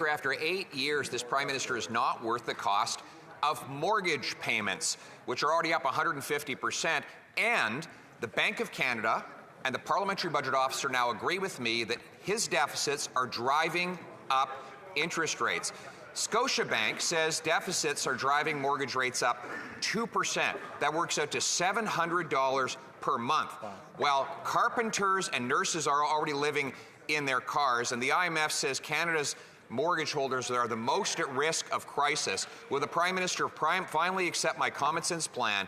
After 8 years, this Prime Minister is not worth the cost of mortgage payments, which are already up 150%, and the Bank of Canada and the Parliamentary Budget Officer now agree with me that his deficits are driving up interest rates. Scotiabank says deficits are driving mortgage rates up 2%. That works out to $700 per month. While carpenters and nurses are already living in their cars, and the IMF says Canada's mortgage holders are the most at risk of crisis. Will the Prime Minister finally accept my common sense plan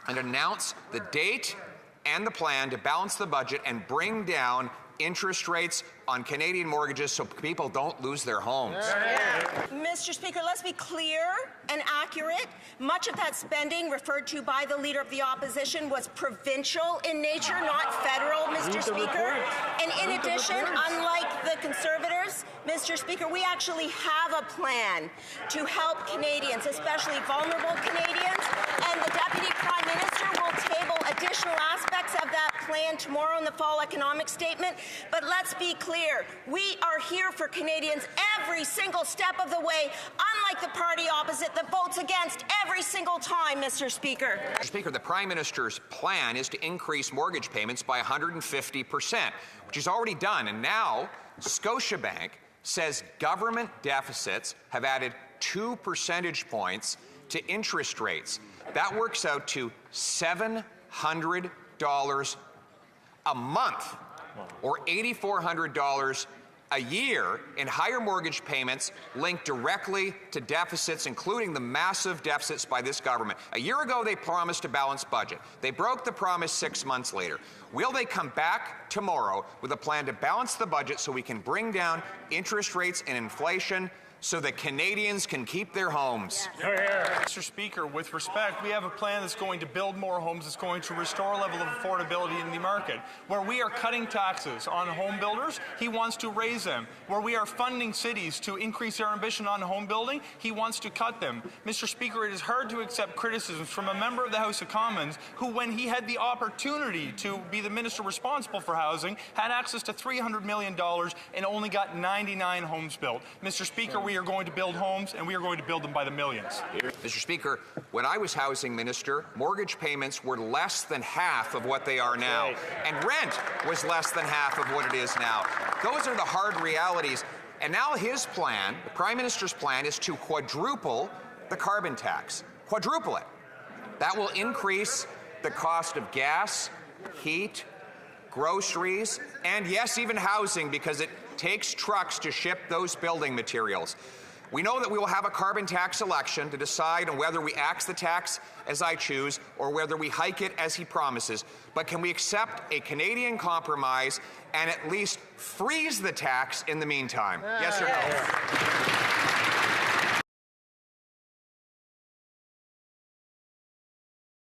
and announce the date and the plan to balance the budget and bring down interest rates on Canadian mortgages so people don't lose their homes? Mr. Speaker, let's be clear and accurate. Much of that spending referred to by the Leader of the Opposition was provincial in nature, not federal, Mr. Speaker. And in addition, unlike the Conservatives, Mr. Speaker, we actually have a plan to help Canadians, especially vulnerable Canadians, and the Deputy Prime Minister will table additional aspects of that plan tomorrow in the fall economic statement. But let's be clear, we are here for Canadians every single step of the way, unlike the party opposite that votes against every single time, Mr. Speaker. Mr. Speaker, the Prime Minister's plan is to increase mortgage payments by 150%, which he's already done. And now Scotiabank says government deficits have added 2 percentage points to interest rates. That works out to $700 a month, or $8,400 a year in higher mortgage payments linked directly to deficits, including the massive deficits by this government. A year ago, they promised a balanced budget. They broke the promise 6 months later. Will they come back tomorrow with a plan to balance the budget so we can bring down interest rates and inflation so that Canadians can keep their homes? Mr. Speaker, with respect, we have a plan that's going to build more homes, that's going to restore a level of affordability in the market. Where we are cutting taxes on home builders, he wants to raise them. Where we are funding cities to increase their ambition on home building, he wants to cut them. Mr. Speaker, it is hard to accept criticisms from a member of the House of Commons who, when he had the opportunity to be the minister responsible for housing, had access to $300 million and only got 99 homes built. Mr. Speaker, we are going to build homes, and we are going to build them by the millions. Mr. Speaker, when I was housing minister, mortgage payments were less than half of what they are now, and rent was less than half of what it is now. Those are the hard realities. And now his plan, the Prime Minister's plan, is to quadruple the carbon tax. Quadruple it. That will increase the cost of gas, heat, groceries, and yes, even housing, because it takes trucks to ship those building materials. We know that we will have a carbon tax election to decide on whether we axe the tax as I choose or whether we hike it as he promises. But can we accept a Canadian compromise and at least freeze the tax in the meantime? Yes or no?